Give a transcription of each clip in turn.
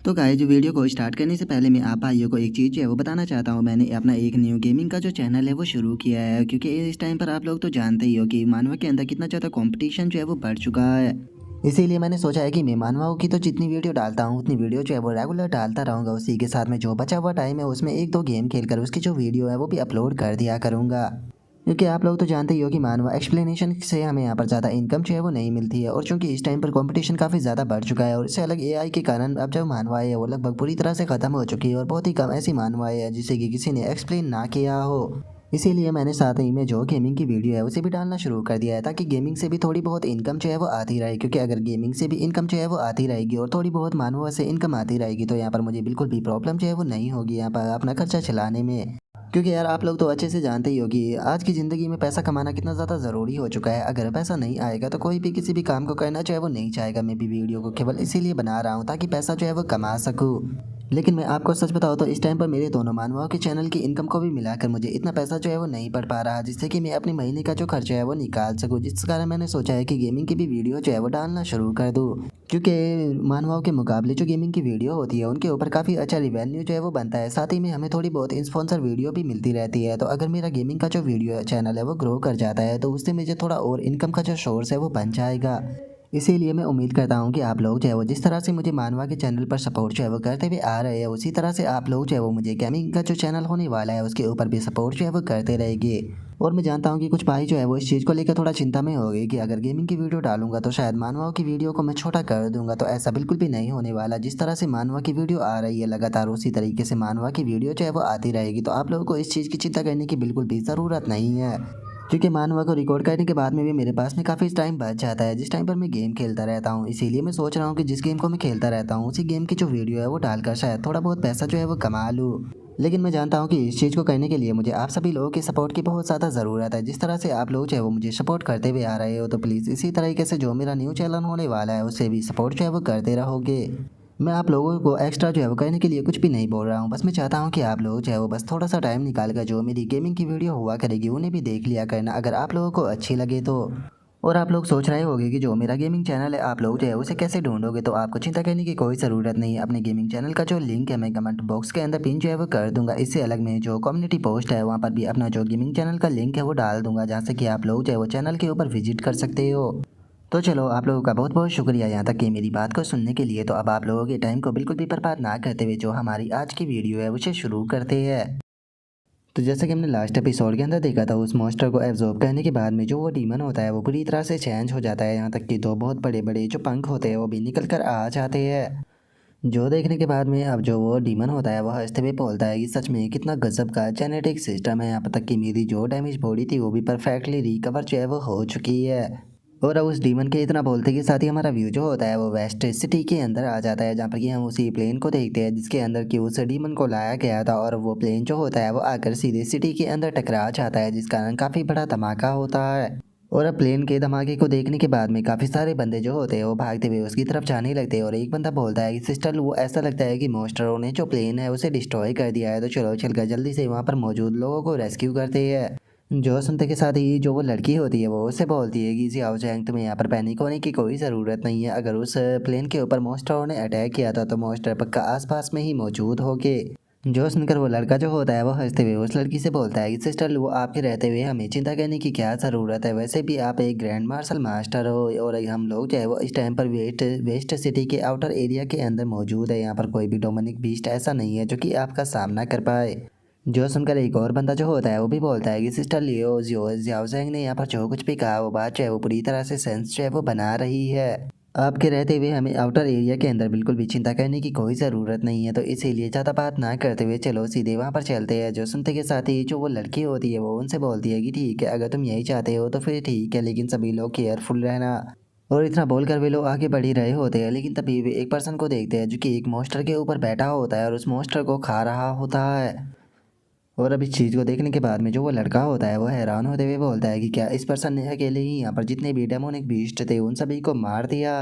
तो guys video को start करने से पहले मैं आप भाइयों को एक चीज़ जो है वो बताना चाहता हूँ। मैंने अपना एक न्यू गेमिंग का जो चैनल है वो शुरू किया है, क्योंकि इस टाइम पर आप लोग तो जानते ही हो कि मानवा के अंदर कितना ज़्यादा कंपटीशन जो है वो बढ़ चुका है। इसीलिए मैंने सोचा है कि मैं मानवाओं की तो जितनी वीडियो डालता हूँ उतनी वीडियो जो है वो रेगुलर डालता रहूँगा। उसी के साथ में जो बचा हुआ टाइम है उसमें एक दो गेम खेल कर उसकी जो वीडियो है वो भी अपलोड कर दिया करूँगा। क्योंकि आप लोग तो जानते ही हो कि मानवा एक्सप्लेनेशन से हमें यहाँ पर ज़्यादा इनकम जो है वो नहीं मिलती है, और चूंकि इस टाइम पर कंपटीशन काफ़ी ज़्यादा बढ़ चुका है और इससे अलग एआई के कारण अब जो मानवाएं है वो लगभग पूरी तरह से ख़त्म हो चुकी है, और बहुत ही कम ऐसी मानवाएं है जिसे कि किसी ने एक्सप्लेन ना किया हो। इसीलिए मैंने साथ ही में जो गेमिंग की वीडियो है उसे भी डालना शुरू कर दिया है, ताकि गेमिंग से भी थोड़ी बहुत इनकम जो है वो आती रहे। क्योंकि अगर गेमिंग से भी इनकम जो है वो आती रहेगी और थोड़ी बहुत मानवा से इनकम आती रहेगी तो यहाँ पर मुझे बिल्कुल भी प्रॉब्लम जो है वो नहीं होगी यहाँ पर अपना खर्चा चलाने में। क्योंकि यार आप लोग तो अच्छे से जानते ही हो कि आज की ज़िंदगी में पैसा कमाना कितना ज़्यादा ज़रूरी हो चुका है। अगर पैसा नहीं आएगा तो कोई भी किसी भी काम को करना जो है वो नहीं चाहेगा। मैं भी वीडियो को केवल इसीलिए बना रहा हूँ ताकि पैसा जो है वो कमा सकूँ। लेकिन मैं आपको सच बताऊँ तो इस टाइम पर मेरे दोनों मानवाओं के चैनल की इनकम को भी मिलाकर मुझे इतना पैसा जो है वो नहीं पड़ पा रहा, जिससे कि मैं अपने महीने का जो खर्चा है वो निकाल सकूँ। जिस कारण मैंने सोचा है कि गेमिंग की भी वीडियो जो है वो डालना शुरू कर दूँ। क्योंकि मानवाओं के मुकाबले जो गेमिंग की वीडियो होती है उनके ऊपर काफ़ी अच्छा रिवेन्यू जो है वो बनता है। साथ ही में हमें थोड़ी बहुत स्पॉन्सर वीडियो भी मिलती रहती है। तो अगर मेरा गेमिंग का जो वीडियो चैनल है वो ग्रो कर जाता है तो उससे मुझे थोड़ा और इनकम का जो सोर्स है वो बन जाएगा। इसीलिए मैं उम्मीद करता हूँ कि आप लोग जो है वो जिस तरह से मुझे मानवा के चैनल पर सपोर्ट जो है वो करते हुए आ रहे हैं, उसी तरह से आप लोग जो है वो मुझे गेमिंग का जो चैनल होने वाला है उसके ऊपर भी सपोर्ट जो है वो करते रहेंगे। और मैं जानता हूँ कि कुछ भाई जो है वो इस चीज़ को लेकर थोड़ा चिंता में हो गई कि अगर गेमिंग की वीडियो डालूंगा तो शायद मानवाओं की वीडियो को मैं छोटा कर दूंगा। तो ऐसा बिल्कुल भी नहीं होने वाला। जिस तरह से मानवा की वीडियो आ रही है लगातार उसी तरीके से मानवा की वीडियो जो है वो आती रहेगी। तो आप लोगों को इस चीज़ की चिंता करने की बिल्कुल भी ज़रूरत नहीं है। क्योंकि मानवा को रिकॉर्ड करने के बाद में भी मेरे पास में काफ़ी टाइम बच जाता है, जिस टाइम पर मैं गेम खेलता रहता हूँ। इसीलिए मैं सोच रहा हूँ कि जिस गेम को मैं खेलता रहता हूँ उसी गेम की जो वीडियो है वो डालकर शायद थोड़ा बहुत पैसा जो है वो कमा लूँ। लेकिन मैं जानता हूँ कि इस चीज़ को करने के लिए मुझे आप सभी लोगों के सपोर्ट की बहुत ज़्यादा ज़रूरत है। जिस तरह से आप लोग जो है वो मुझे सपोर्ट करते हुए आ रहे हो तो प्लीज़ इसी तरीके से जो मेरा न्यू चैनल होने वाला है उससे भी सपोर्ट जो है वो करते रहोगे। मैं आप लोगों को एक्स्ट्रा जो है वो करने के लिए कुछ भी नहीं बोल रहा हूँ, बस मैं चाहता हूँ कि आप लोग जो है वो बस थोड़ा सा टाइम निकाल कर जो मेरी गेमिंग की वीडियो हुआ करेगी उन्हें भी देख लिया करना, अगर आप लोगों को अच्छी लगे तो। और आप लोग सोच रहे होंगे कि जो मेरा गेमिंग चैनल है आप लोग जो है उसे कैसे ढूंढोगे, तो आपको चिंता करने की कोई ज़रूरत नहीं है। अपने गेमिंग चैनल का जो लिंक है मैं कमेंट बॉक्स के अंदर पिन जो है वो कर दूंगा। इससे अलग में जो कम्युनिटी पोस्ट है वहाँ पर भी अपना जो गेमिंग चैनल का लिंक है वो डाल दूंगा, जहाँ से कि आप लोग जो है वो चैनल के ऊपर विजिट कर सकते हो। तो चलो आप लोगों का बहुत बहुत शुक्रिया यहाँ तक कि मेरी बात को सुनने के लिए। तो अब आप लोगों के टाइम को बिल्कुल भी बर्बाद ना करते हुए जो हमारी आज की वीडियो है उसे शुरू करते हैं। तो जैसा कि हमने लास्ट एपिसोड के अंदर देखा था, उस मॉन्स्टर को एब्जॉर्ब करने के बाद में जो वो डीमन होता है वो पूरी तरह से चेंज हो जाता है। यहाँ तक कि दो बहुत बड़े बड़े जो पंख होते हैं वो भी निकल कर आ जाते हैं। जो देखने के बाद में अब जो वो डीमन होता है वो हंसते हुए बोलता है कि सच में कितना गजब का जेनेटिक सिस्टम है। यहाँ तक कि मेरी जो डैमेज बॉडी थी वो भी परफेक्टली रिकवर जो है वो हो चुकी है। और अब उस डीमन के इतना बोलते के साथ ही हमारा व्यू जो होता है वो वेस्ट सिटी के अंदर आ जाता है, जहाँ पर कि हम उसी प्लेन को देखते हैं जिसके अंदर कि उस डीमन को लाया गया था। और वो प्लेन जो होता है वो आकर सीधे सिटी के अंदर टकरा जाता है, जिस कारण काफ़ी बड़ा धमाका होता है। और अब प्लेन के धमाके को देखने के बाद में काफ़ी सारे बंदे जो होते हैं वो भागते हुए उसकी तरफ जाने लगते हैं। और एक बंदा बोलता है कि सिस्टर वो ऐसा लगता है कि मॉन्स्टरों ने जो प्लेन है उसे डिस्ट्रॉय कर दिया है, तो चलो चलकर जल्दी से वहाँ पर मौजूद लोगों को रेस्क्यू करते हैं। जो सुनते के साथ ही जो वो लड़की होती है वो उससे बोलती है कि जियाओ जैंग तुम्हें यहाँ पर पैनिक होने की कोई ज़रूरत नहीं है। अगर उस प्लेन के ऊपर मॉन्स्टरों ने अटैक किया था तो मॉन्स्टर पक्का आसपास में ही मौजूद होगे। जो सुनकर वो लड़का जो होता है वो हंसते हुए उस लड़की से बोलता है कि सिस्टर वो आपके रहते हुए हमें चिंता करने की क्या ज़रूरत है, वैसे भी आप एक ग्रैंड मार्शल मास्टर हो और हम लोग जो है वो इस टाइम पर वेस्ट सिटी के आउटर एरिया के अंदर मौजूद है। यहाँ पर कोई भी डोमिनिक बीस्ट ऐसा नहीं है जो कि आपका सामना कर पाए। जो सुनकर एक और बंदा जो होता है वो भी बोलता है कि सिस्टर लियो जियो जियाओजेंग ने यहाँ पर जो कुछ भी कहा वो बात जो है वो पूरी तरह से सेंस जो है वो बना रही है। आपके रहते हुए हमें आउटर एरिया के अंदर बिल्कुल भी चिंता करने की कोई ज़रूरत नहीं है, तो इसीलिए ज़्यादा बात ना करते हुए चलो सीधे वहाँ पर चलते हैं। जो सुनते के साथ ही जो वो लड़की होती है वो उनसे बोलती है कि ठीक है अगर तुम यही चाहते हो तो फिर ठीक है, लेकिन सभी लोग केयरफुल रहना। और इतना बोलकर वे लोग आगे बढ़ ही रहे होते हैं, लेकिन तभी वे एक पर्सन को देखते हैं जो कि एक मॉन्स्टर के ऊपर बैठा होता है और उस मॉन्स्टर को खा रहा होता है। और अब इस चीज़ को देखने के बाद में जो वो लड़का होता है वो हैरान होते हुए बोलता है कि क्या इस पर्सन ने अकेले ही यहाँ पर जितने भी डेमोनिक बीस्ट थे उन सभी को मार दिया।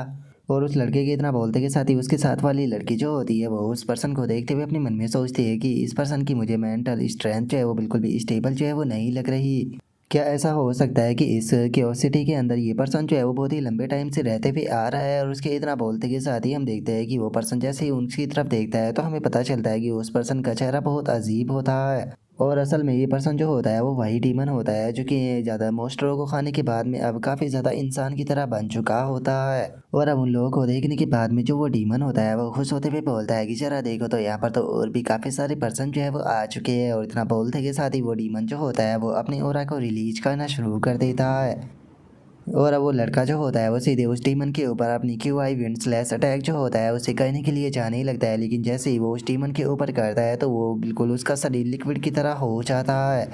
और उस लड़के के इतना बोलते के साथ ही उसके साथ वाली लड़की जो होती है वो उस पर्सन को देखते हुए अपने मन में सोचती है कि इस पर्सन की मुझे मेंटल स्ट्रेंथ जो है वो बिल्कुल भी स्टेबल जो है वो नहीं लग रही। क्या ऐसा हो सकता है कि इस केओस सिटी के अंदर ये पर्सन जो है वो बहुत ही लंबे टाइम से रहते हुए आ रहा है और उसके इतना बोलते के साथ ही हम देखते हैं कि वो पर्सन जैसे ही उनकी तरफ देखता है तो हमें पता चलता है कि उस पर्सन का चेहरा बहुत अजीब होता है। और असल में ये पर्सन जो होता है वो वही डीमन होता है जो कि ज़्यादा मोस्टरों को खाने के बाद में अब काफ़ी ज़्यादा इंसान की तरह बन चुका होता है। और अब उन लोगों को देखने के बाद में जो वो डीमन होता है वो खुश होते हुए बोलता है कि जरा देखो तो यहाँ पर तो और भी काफ़ी सारे पर्सन जो है वो आ चुके हैं। और इतना बोलते के साथ ही वो डीमन जो होता है वो अपनी ऑरा को रिलीज करना शुरू कर देता है। और अब वो लड़का जो होता है वो सीधे उस डीमन के ऊपर अपनी Q I wind slash attack जो होता है उसे करने के लिए जाने ही लगता है। लेकिन जैसे ही वो उस डीमन के ऊपर करता है तो वो बिल्कुल उसका शरीर लिक्विड की तरह हो जाता है,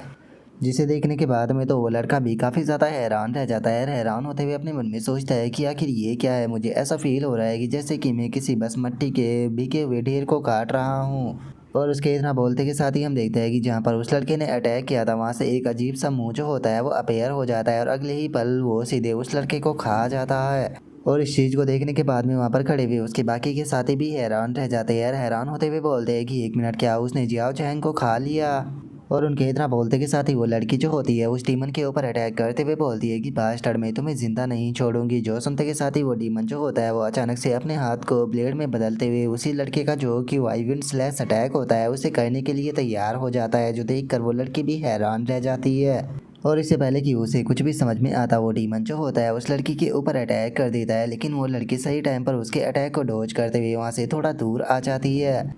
जिसे देखने के बाद में तो वो लड़का भी काफ़ी ज़्यादा हैरान रह जाता है। हैरान होते हुए अपने मन में सोचता है कि आखिर ये क्या है, मुझे ऐसा फील हो रहा है कि जैसे कि मैं किसी बस मट्टी के भीगे हुए ढेर को काट रहा हूँ। और उसके इतना बोलते के साथ ही हम देखते हैं कि जहाँ पर उस लड़के ने अटैक किया था वहाँ से एक अजीब सा मुंह जो होता है वो अपेयर हो जाता है और अगले ही पल वो सीधे उस लड़के को खा जाता है। और इस चीज़ को देखने के बाद में वहाँ पर खड़े हुए उसके बाकी के साथी भी हैरान रह जाते हैं। हैरान होते हुए बोलते हैं कि एक मिनट, क्या उसने जियाओ चैंग को खा लिया? और उनके इतना बोलते के साथ ही वो लड़की जो होती है उस डीमन के ऊपर अटैक करते हुए बोलती है कि बास्टर्ड, मैं तुम्हें जिंदा नहीं छोड़ूंगी। जो सुनते के साथ ही वो डीमन जो होता है वो अचानक से अपने हाथ को ब्लेड में बदलते हुए उसी लड़के का जो कि वाइविंड स्लैश अटैक होता है उसे करने के लिए तैयार हो जाता है, जो देखकर वो लड़की भी हैरान रह जाती है। और इससे पहले कि उसे कुछ भी समझ में आता वो डीमन जो होता है उस लड़की के ऊपर अटैक कर देता है। लेकिन वो लड़की सही टाइम पर उसके अटैक को डॉज करते हुए वहाँ से थोड़ा दूर आ जाती है,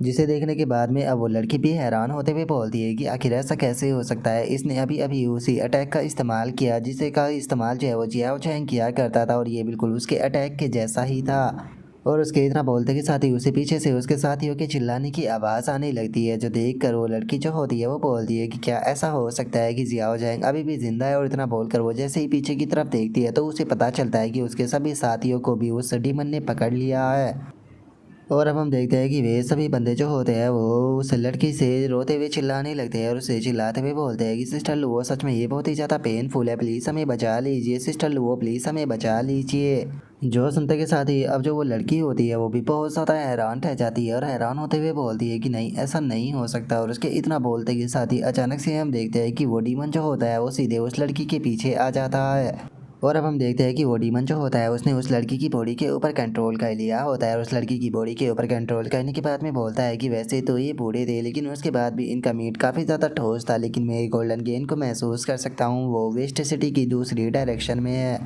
जिसे देखने के बाद में अब वो लड़की भी हैरान होते हुए बोलती है कि आखिर ऐसा कैसे हो सकता है, इसने अभी अभी उसी अटैक का इस्तेमाल किया जिसे का इस्तेमाल जो है वो जियाओ चैंग किया करता था और ये बिल्कुल उसके अटैक के जैसा ही था। और उसके इतना बोलते के साथ ही उसे पीछे से उसके साथियों के चिल्लाने की आवाज़ आने लगती है, जो देख कर वो लड़की जो होती है वो बोलती है कि क्या ऐसा हो सकता है कि जियाओ जैंग अभी भी जिंदा है। और इतना बोलकर वो जैसे ही पीछे की तरफ देखती है तो उसे पता चलता है कि उसके सभी साथियों को भी उस डीमन ने पकड़ लिया है। और अब हम देखते हैं कि वे सभी बंदे जो होते हैं वो उस लड़की से रोते हुए चिल्लाने लगते हैं और उसे चिल्लाते हुए बोलते हैं कि सिस्टर लुओ, सच में ये बहुत ही ज़्यादा पेनफुल है, प्लीज़ हमें बचा लीजिए, सिस्टर लुओ प्लीज़ हमें बचा लीजिए। जो सुनते के साथ ही अब जो वो लड़की होती है वो भी बहुत ज़्यादा हैरान रह जाती है और हैरान होते हुए बोलती है कि नहीं, ऐसा नहीं हो सकता। और उसके इतना बोलते के साथ ही अचानक से हम देखते हैं कि वो डीमन जो होता है वो सीधे उस लड़की के पीछे आ जाता है। और अब हम देखते हैं कि वो डीमन जो होता है उसने उस लड़की की बॉडी के ऊपर कंट्रोल कर लिया होता है और उस लड़की की बॉडी के ऊपर कंट्रोल करने के बाद में बोलता है कि वैसे तो ये बूढ़े थे लेकिन उसके बाद भी इनका मीट काफ़ी ज़्यादा ठोस था, लेकिन मैं गोल्डन गेन को महसूस कर सकता हूँ, वो वेस्ट सिटी की दूसरी डायरेक्शन में है।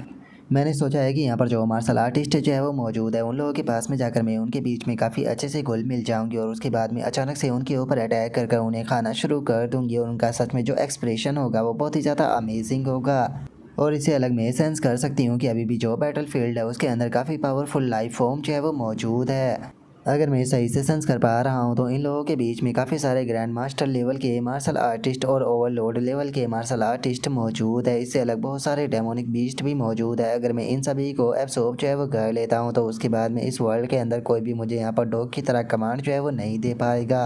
मैंने सोचा है कि यहाँ पर जो मार्शल आर्टिस्ट जो है वो मौजूद है, उन लोगों के पास में जाकर मैं उनके बीच में काफ़ी अच्छे से घुल मिल जाऊंगी और उसके बाद में अचानक से उनके ऊपर अटैक कर उन्हें खाना शुरू कर दूंगी और उनका सच में जो एक्सप्रेशन होगा वो बहुत ही ज़्यादा अमेजिंग होगा। और इसे अलग मैं सेंस कर सकती हूँ कि अभी भी जो बैटल फील्ड है उसके अंदर काफ़ी पावरफुल लाइफ फॉर्म जो है वो मौजूद है। अगर मैं सही से सेंस कर पा रहा हूँ तो इन लोगों के बीच में काफ़ी सारे ग्रैंड मास्टर लेवल के मार्शल आर्टिस्ट और ओवरलोड लेवल के मार्शल आर्टिस्ट मौजूद है। इससे अलग बहुत सारे डेमोनिक बीस्ट भी मौजूद है। अगर मैं इन सभी को एब्सॉर्ब जो है वो कर लेता हूँ तो उसके बाद में इस वर्ल्ड के अंदर कोई भी मुझे यहाँ पर डॉग की तरह कमांड जो है वो नहीं दे पाएगा।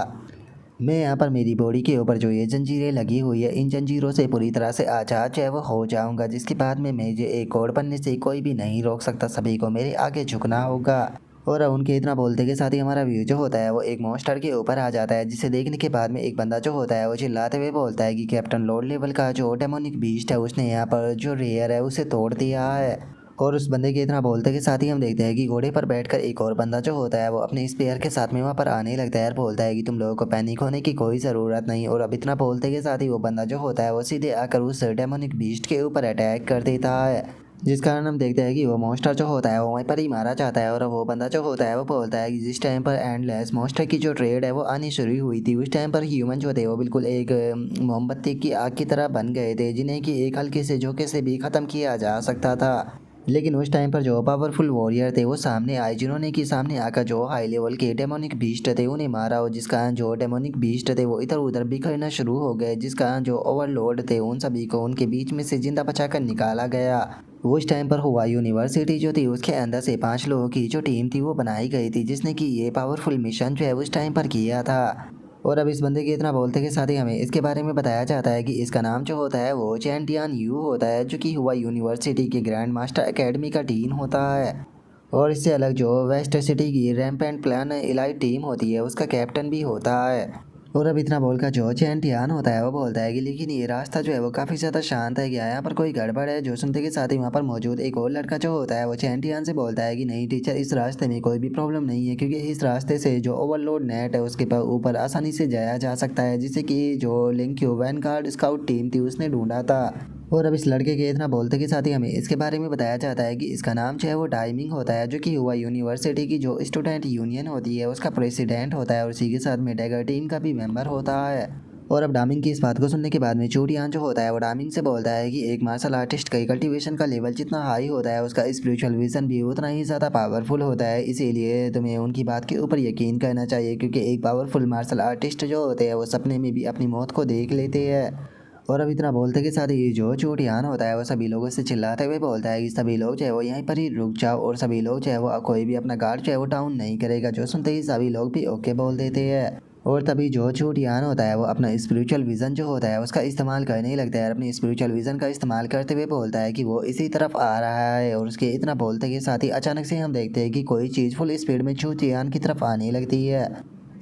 मैं यहाँ पर मेरी बॉडी के ऊपर जो ये जंजीरें लगी हुई है इन जंजीरों से पूरी तरह से आज़ाद जो है वो हो जाऊंगा, जिसके बाद में मुझे एक और बनने से कोई भी नहीं रोक सकता, सभी को मेरे आगे झुकना होगा। और उनके इतना बोलते के साथ ही हमारा व्यू जो होता है वो एक मॉन्स्टर के ऊपर आ जाता है, जिसे देखने के बाद में एक बंदा जो होता है वो चिल्लाते हुए बोलता है कि कैप्टन लॉर्ड लेवल का जो डेमोनिक बीस्ट है उसने यहाँ पर जो रेयर है उसे तोड़ दिया है। और उस बंदे के इतना बोलते के साथ ही हम देखते हैं कि घोड़े पर बैठकर एक और बंदा जो होता है वो अपने स्पेयर के साथ में वहाँ पर आने लगता है और बोलता है कि तुम लोगों को पैनिक होने की कोई ज़रूरत नहीं। और अब इतना बोलते के साथ ही वो बंदा जो होता है वो सीधे आकर उस डेमोनिक बीस्ट के ऊपर अटैक कर देता है, जिस कारण हम देखते हैं कि वो मॉन्स्टर जो होता है वो वहीं पर ही मारा जाता है। और वो बंदा जो होता है वो बोलता है कि जिस टाइम पर एंडलेस मॉन्स्टर की जो ट्रेड है वो आनी शुरू हुई थी उस टाइम पर ह्यूमन जो थे वो बिल्कुल एक मोमबत्ती की आग की तरह बन गए थे, जिन्हें कि एक हल्के से झोंके से भी ख़त्म किया जा सकता था। लेकिन उस टाइम पर जो पावरफुल वॉरियर थे वो सामने आए, जिन्होंने कि सामने आकर जो हाई लेवल के डेमोनिक बीस्ट थे उन्हें मारा और जिस कारण जो डेमोनिक बीस्ट थे वो इधर उधर बिखरना शुरू हो गए, जिस कारण जो ओवरलोड थे उन सभी को उनके बीच में से जिंदा बचाकर निकाला गया। उस टाइम पर हुआ यूनिवर्सिटी जो थी उसके अंदर से 5 लोगों की जो टीम थी वो बनाई गई थी, जिसने कि ये पावरफुल मिशन जो है उस टाइम पर किया था। और अब इस बंदे के इतना बोलते के साथ ही हमें इसके बारे में बताया जाता है कि इसका नाम जो होता है वो चैंटियान यू होता है, जो कि हुआ यूनिवर्सिटी के ग्रैंड मास्टर एकेडमी का डीन होता है। और इससे अलग जो वेस्ट सिटी की रैम्पेंट प्लान इलाइट टीम होती है उसका कैप्टन भी होता है। और अब इतना बोलकर जो चैंटियान होता है वो बोलता है कि लेकिन ये रास्ता जो है वो काफ़ी ज़्यादा शांत है, क्या यहाँ पर कोई गड़बड़ है। जो सुनते के साथ ही वहाँ पर मौजूद एक और लड़का जो होता है वो चैंटियान से बोलता है कि नहीं टीचर, इस रास्ते में कोई भी प्रॉब्लम नहीं है, क्योंकि इस रास्ते से जो ओवरलोड नेट है उसके ऊपर आसानी से जाया जा सकता है, जिससे कि जो लिंक्यू वैनगार्ड स्काउट टीम थी उसने ढूंढा था। और अब इस लड़के के इतना बोलते के साथ ही हमें इसके बारे में बताया जाता है कि इसका नाम जो है वो टाइमिंग होता है, जो कि हुआ यूनिवर्सिटी की जो स्टूडेंट यूनियन होती है उसका प्रेसिडेंट होता है, और उसी के साथ में डैगर टीम का भी मेंबर होता है। और अब डामिंग की इस बात को सुनने के बाद में चूड़ियान जो होता है वो डामिंग से बोलता है कि एक मार्शल आर्टिस्ट का कल्टीवेशन का लेवल जितना हाई होता है उसका स्पिरिचुअल विजन भी उतना ही ज़्यादा पावरफुल होता है, इसीलिए तुम्हें उनकी बात के ऊपर यकीन करना चाहिए, क्योंकि एक पावरफुल मार्शल आर्टिस्ट जो होते हैं वो सपने में भी अपनी मौत को देख लेते हैं। और अब इतना बोलते के साथ ही जो चूड़ियान होता है वो सभी लोगों से चिल्लाते हुए बोलता है कि सभी लोग जो है वो यहीं पर ही रुक जाओ, और सभी लोग जो है वो कोई भी अपना गार्ड जो है वो डाउन नहीं करेगा। जो सुनते ही सभी लोग भी ओके बोल देते हैं। और तभी जो चूड़ियान होता है वो अपना स्पिरिचुअल विज़न जो होता है उसका इस्तेमाल करने लगता है, अपनी स्पिरिचुअल विज़न का इस्तेमाल करते हुए बोलता है कि वो इसी तरफ आ रहा है। और उसके इतना बोलते के साथ ही अचानक से हम देखते हैं कि कोई चीज़ फुल स्पीड में चूड़ियान की तरफ आने लगती है।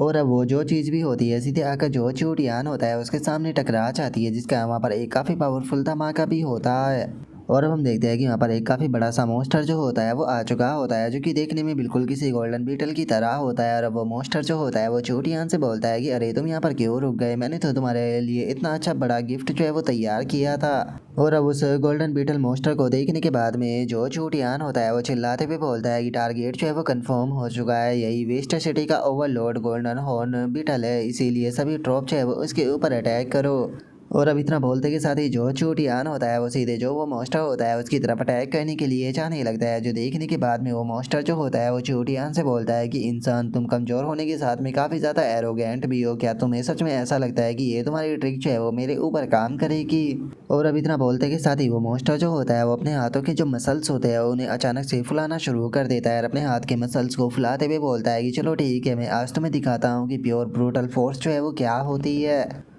और अब वो जो चीज़ भी होती है सीधे आकर जो चूड़ियान होता है उसके सामने टकरा जाती है, जिसका वहाँ पर एक काफ़ी पावरफुल धमाका भी होता है। और अब हम देखते हैं कि वहाँ पर एक काफ़ी बड़ा सा मॉन्स्टर जो होता है वो आ चुका होता है, जो कि देखने में बिल्कुल किसी गोल्डन बीटल की तरह होता है। और अब वो मॉन्स्टर जो होता है वो चूड़ियान से बोलता है कि अरे तुम यहाँ पर क्यों रुक गए, मैंने तो तुम्हारे लिए इतना अच्छा बड़ा गिफ्ट जो है वो तैयार किया था। और अब उस गोल्डन बीटल मॉन्स्टर को देखने के बाद में जो चूड़ियान होता है वो चिल्लाते हुए बोलता है कि टारगेट जो है वो कंफर्म हो चुका है, यही वेस्ट सिटी का ओवरलोड गोल्डन हॉर्न बीटल है, इसीलिए सभी ट्रॉप जो है वो उसके ऊपर अटैक करो। और अब इतना बोलते के साथ ही जो चूड़ियान होता है वो सीधे जो वो मॉन्स्टर होता है उसकी तरफ अटैक करने के लिए जाने लगता है। जो देखने के बाद में वो मॉन्स्टर जो होता है वो चूड़ियान से बोलता है कि इंसान, तुम कमज़ोर होने के साथ में काफ़ी ज़्यादा एरोगेंट भी हो, क्या तुम्हें सच में ऐसा लगता है कि ये तुम्हारी ट्रिक जो है वो मेरे ऊपर काम करेगी। और अब इतना बोलते के साथ ही वो मॉन्स्टर जो होता है वो अपने हाथों के जो मसल्स होते हैं उन्हें अचानक से फुलाना शुरू कर देता है, और अपने हाथ के मसल्स को फुलाते हुए बोलता है कि चलो ठीक है, मैं आज तुम्हें दिखाता हूँ कि प्योर ब्रूटल फोर्स जो है वो क्या होती है।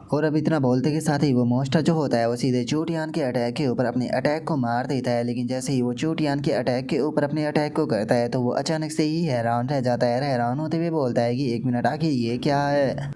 और अब इतना बोलते के साथ ही वो मॉन्स्टर जो होता है वो सीधे चूड़ियान के अटैक के ऊपर अपने अटैक को मार देता है, लेकिन जैसे ही वो चूड़ियान के अटैक के ऊपर अपने अटैक को करता है तो वो अचानक से ही हैरान रह जाता है, हैरान होते हुए बोलता है कि एक मिनट, आखिर ये क्या है।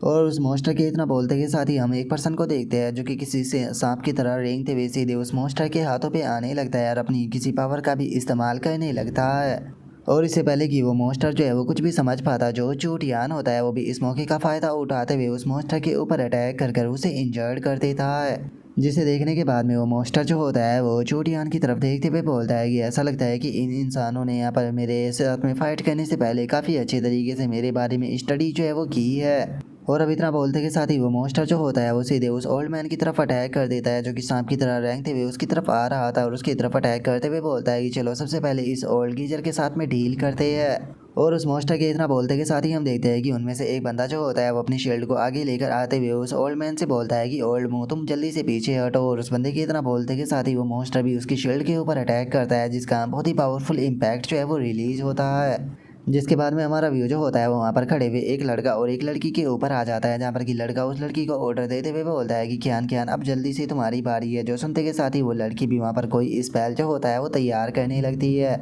और उस मॉन्स्टर के इतना बोलते के साथ ही हम एक पर्सन को देखते हैं जो कि किसी से सांप की तरह रेंगते हुए सीधे उस मॉन्स्टर के हाथों पे आने लगता है और अपनी किसी पावर का भी इस्तेमाल करने लगता है। और इससे पहले कि वो मॉन्स्टर जो है वो कुछ भी समझ पाता, जो चूड़ियान होता है वो भी इस मौके का फ़ायदा उठाते हुए उस मॉन्स्टर के ऊपर अटैक कर कर उसे इंजर्ड कर देता है। जिसे देखने के बाद में वो मॉन्स्टर जो होता है वो चूड़ियान की तरफ देखते हुए बोलता है कि ऐसा लगता है कि इन इंसानों ने यहाँ पर मेरे साथ में फ़ाइट करने से पहले काफ़ी अच्छे तरीके से मेरे बारे में स्टडी जो है वो की है। और अब इतना बोलते के साथ ही वो मॉन्स्टर जो होता है वो सीधे उस ओल्ड मैन की तरफ अटैक कर देता है, जो कि सांप की तरह रेंगते हुए उसकी तरफ आ रहा था, और उसकी तरफ अटैक करते हुए बोलता है कि चलो सबसे पहले इस ओल्ड गीजर के साथ में डील करते हैं। और उस मॉन्स्टर के इतना बोलते के साथ ही हम देखते हैं कि उनमें से एक बंदा जो होता है वो अपनी शील्ड को आगे लेकर आते हुए उस ओल्ड मैन से बोलता है कि ओल्ड मुंह, तुम जल्दी से पीछे हटो। और उस बंदे के इतना बोलते के साथ ही वो मॉन्स्टर भी उसकी शील्ड के ऊपर अटैक करता है, जिसका बहुत ही पावरफुल इम्पैक्ट जो है वो रिलीज होता है। जिसके बाद में हमारा व्यू जो होता है वो वहाँ पर खड़े हुए एक लड़का और एक लड़की के ऊपर आ जाता है, जहाँ पर कि लड़का उस लड़की को ऑर्डर देते हुए बोलता है कि क्यान क्यान अब जल्दी से तुम्हारी बारी है। जो सुनते के साथ ही वो लड़की भी वहाँ पर कोई स्पेल जो होता है वो तैयार करने लगती है,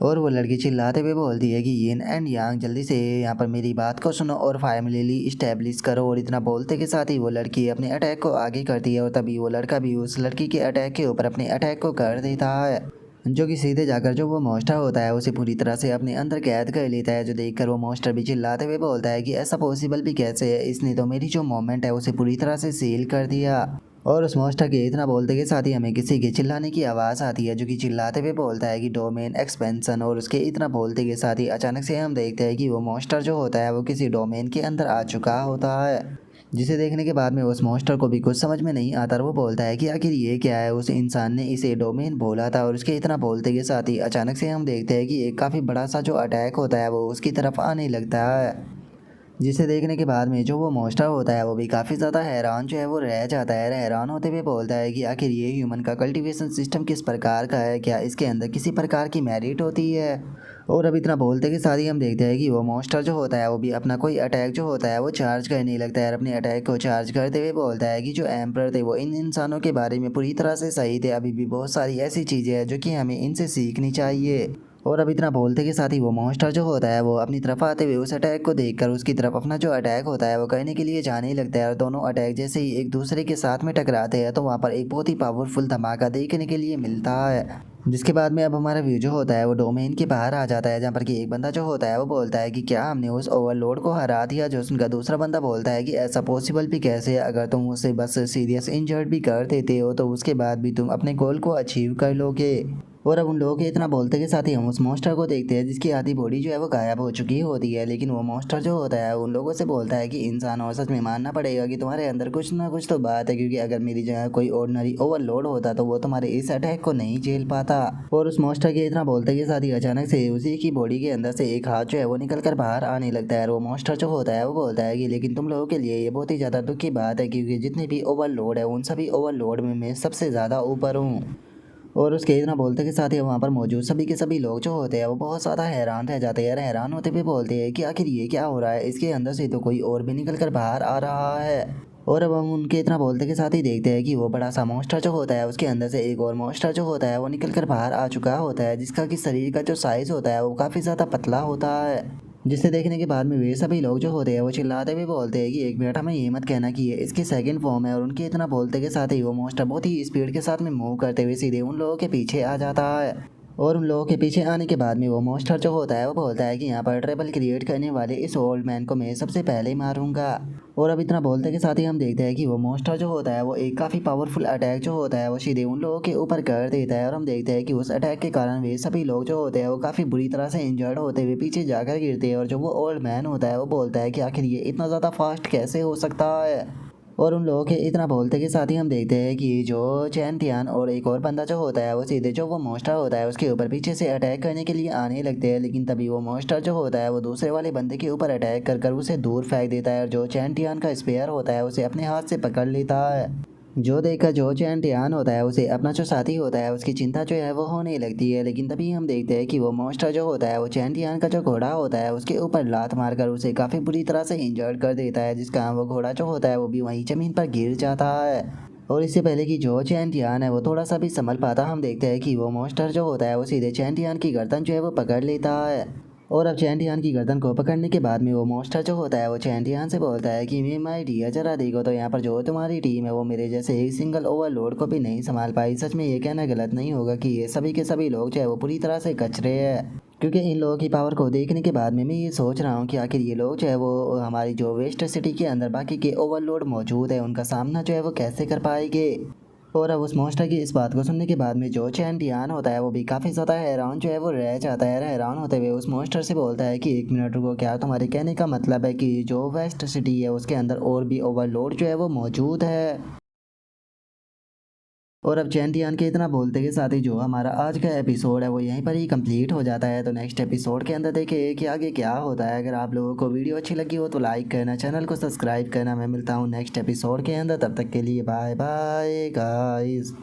और वो लड़की चिल्लाते हुए बोलती है कि यिन एंड यांग, जल्दी से यहाँ पर मेरी बात को सुनो और फैमिली इस्टेब्लिश करो। और इतना बोलते के साथ ही वो लड़की अपने अटैक को आगे करती है, और तभी वो लड़का भी उस लड़की के अटैक के ऊपर अपने अटैक को कर देता है, जो कि सीधे जाकर जो वो मॉन्स्टर होता है उसे पूरी तरह से अपने अंदर कैद कर लेता है। जो देखकर वो मॉन्स्टर भी चिल्लाते हुए बोलता है कि ऐसा पॉसिबल भी कैसे है, इसने तो मेरी जो मोमेंट है उसे पूरी तरह से सील कर दिया। और उस मॉन्स्टर के इतना बोलते के साथ ही हमें किसी के चिल्लाने की आवाज़ आती है, जो कि चिल्लाते हुए बोलता है कि डोमेन एक्सपेंशन। और उसके इतना बोलते के साथ ही अचानक से हम देखते हैं कि वो मॉन्स्टर जो होता है वो किसी डोमेन के अंदर आ चुका होता है, जिसे देखने के बाद में उस मॉन्स्टर को भी कुछ समझ में नहीं आता, और वो बोलता है कि आखिर ये क्या है। उस इंसान ने इसे डोमेन बोला था, और उसके इतना बोलते के साथ ही अचानक से हम देखते हैं कि एक काफ़ी बड़ा सा जो अटैक होता है वो उसकी तरफ आने लगता है, जिसे देखने के बाद में जो वो मॉन्स्टर होता है वो भी काफ़ी ज़्यादा हैरान जो है वो रह जाता है। हैरान होते हुए बोलता है कि आखिर ये ह्यूमन का कल्टीवेशन सिस्टम किस प्रकार का है, क्या इसके अंदर किसी प्रकार की मेरिट होती है। और अब इतना बोलते के साथ ही हम देखते हैं कि वो मॉन्स्टर जो होता है वो भी अपना कोई अटैक जो होता है वो चार्ज करने लगता है, अपने अटैक को चार्ज करते हुए बोलता है कि जो एम्परर थे वो इन इंसानों के बारे में पूरी तरह से सही थे, अभी भी बहुत सारी ऐसी चीज़ें हैं जो कि हमें इनसे सीखनी चाहिए। और अब इतना बोलते के साथ ही वो मॉन्स्टर जो होता है वो अपनी तरफ आते हुए उस अटैक को देखकर उसकी तरफ अपना जो अटैक होता है वो करने के लिए जाने ही लगता है और दोनों अटैक जैसे ही एक दूसरे के साथ में टकराते हैं तो वहाँ पर एक बहुत ही पावरफुल धमाका देखने के लिए मिलता है। जिसके बाद में अब हमारा व्यू जो होता है वो डोमेन के बाहर आ जाता है जहाँ पर कि एक बंदा जो होता है वो बोलता है कि क्या हमने उस ओवरलोड को हरा दिया। जो उनका दूसरा बंदा बोलता है कि ऐसा पॉसिबल भी कैसे है, अगर तुम उसे बस सीरियस इंजर्ड भी कर देते हो तो उसके बाद भी तुम अपने गोल को अचीव कर लोगे। और अब उन लोगों के इतना बोलते के साथ ही हम उस मॉन्स्टर को देखते हैं जिसकी आधी बॉडी जो है वो गायब हो चुकी होती है। लेकिन वो मॉन्स्टर जो होता है उन लोगों से बोलता है कि इंसान और सच में मानना पड़ेगा कि तुम्हारे अंदर कुछ ना कुछ तो बात है, क्योंकि अगर मेरी जगह कोई ऑर्डिनरी ओवरलोड होता तो वो तुम्हारे इस अटैक को नहीं झेल पाता। और उस मॉन्स्टर के इतना बोलते के साथ ही अचानक से उसी की बॉडी के अंदर से एक हाथ जो है वो निकल कर बाहर आने लगता है। और वो मॉन्स्टर जो होता है वो बोलता है कि लेकिन तुम लोगों के लिए ये बहुत ही ज़्यादा दुख की बात है, क्योंकि जितने भी ओवरलोड है उन सभी ओवरलोड में मैं सबसे ज़्यादा ऊपर हूँ। और उसके इतना बोलते के साथ ही वहाँ पर मौजूद सभी के सभी लोग जो होते हैं वो बहुत ज़्यादा हैरान रह जाते हैं। हैरान होते हुए बोलते हैं कि आखिर ये क्या हो रहा है, इसके अंदर से तो कोई और भी निकल कर बाहर आ रहा है। और अब हम उनके इतना बोलते के साथ ही देखते हैं कि वो बड़ा सा मॉन्स्टर जो होता है उसके अंदर से एक और मॉन्स्टर जो होता है वो निकल कर बाहर आ चुका होता है, जिसका कि शरीर का जो साइज़ होता है वो काफ़ी ज़्यादा पतला होता है। जिसे देखने के बाद में वे सभी लोग जो होते हैं वो चिल्लाते हुए बोलते हैं कि एक मिनट, हमें ये मत कहना कि ये इसकी सेकंड फॉर्म है। और उनके इतना बोलते के साथ ही वो मॉन्स्टर बहुत ही स्पीड के साथ में मूव करते हुए सीधे उन लोगों के पीछे आ जाता है। और उन लोगों के पीछे आने के बाद में वो मॉन्स्टर जो होता है वो बोलता है कि यहाँ पर ट्रबल क्रिएट करने वाले इस ओल्ड मैन को मैं सबसे पहले मारूंगा। और अब इतना बोलते के साथ ही हम देखते हैं कि वो मॉन्स्टर जो होता है वो एक काफ़ी पावरफुल अटैक जो होता है वो सीधे उन लोगों के ऊपर कर देता है। और हम देखते हैं कि उस अटैक के कारण वे सभी लोग जो होते हैं वो काफ़ी बुरी तरह से इंजर्ड होते हुए पीछे जाकर गिरते हैं। और जो वो ओल्ड मैन होता है वो बोलता है कि आखिर ये इतना ज़्यादा फास्ट कैसे हो सकता है। और उन लोगों के इतना बोलते के साथ ही हम देखते हैं कि जो चैन तियान और एक और बंदा जो होता है वो सीधे जो वो मॉन्स्टर होता है उसके ऊपर पीछे से अटैक करने के लिए आने लगते हैं। लेकिन तभी वो मॉन्स्टर जो होता है वो दूसरे वाले बंदे के ऊपर अटैक कर कर उसे दूर फेंक देता है। और जो चैन तियान का स्पेयर होता है उसे अपने हाथ से पकड़ लेता है। जो देखकर जो चैन टियान होता है उसे अपना जो साथी होता है उसकी चिंता जो है वो होने लगती है। लेकिन तभी हम देखते हैं कि वो मॉन्स्टर जो होता है वो चैन टियान का जो घोड़ा होता है उसके ऊपर लात मारकर उसे काफ़ी बुरी तरह से इंजर्ड कर देता है, जिसका वो घोड़ा जो होता है वो भी वहीं ज़मीन पर गिर जाता है। और इससे पहले कि जो चैन टियान है वो थोड़ा सा भी संभल पाता, हम देखते हैं कि वो मॉन्स्टर जो होता है वो सीधे चैन टियान की गर्दन जो है वो पकड़ लेता है। और अब चैंटियान की गर्दन को पकड़ने के बाद में वो मॉन्स्टर जो होता है वो चैंटियान से बोलता है कि मैं माय डियर जरा देखो तो यहाँ पर जो तुम्हारी टीम है वो मेरे जैसे एक सिंगल ओवरलोड को भी नहीं संभाल पाई। सच में ये कहना गलत नहीं होगा कि ये सभी के सभी लोग जो है वो पूरी तरह से कचरे हैं। क्योंकि इन लोगों की पावर को देखने के बाद में मैं ये सोच रहा हूँ कि आखिर ये लोग जो है वो हमारी जो वेस्ट सिटी के अंदर बाकी के ओवरलोड मौजूद है उनका सामना जो है वो कैसे कर पाएंगे। और अब उस मॉन्स्टर की इस बात को सुनने के बाद में जो चैन डियान होता है वो भी काफ़ी ज़्यादा हैरान जो है वो रह जाता है। हैरान होते हुए उस मॉन्स्टर से बोलता है कि एक मिनट रुको, क्या तुम्हारे कहने का मतलब है कि जो वेस्ट सिटी है उसके अंदर और भी ओवरलोड जो है वो मौजूद है। और अब चैन डियान के इतना बोलते के साथ ही जो हमारा आज का एपिसोड है वो यहीं पर ही कंप्लीट हो जाता है। तो नेक्स्ट एपिसोड के अंदर देखिए कि आगे क्या होता है। अगर आप लोगों को वीडियो अच्छी लगी हो तो लाइक करना, चैनल को सब्सक्राइब करना। मैं मिलता हूँ नेक्स्ट एपिसोड के अंदर, तब तक के लिए बाय बाय गाइस।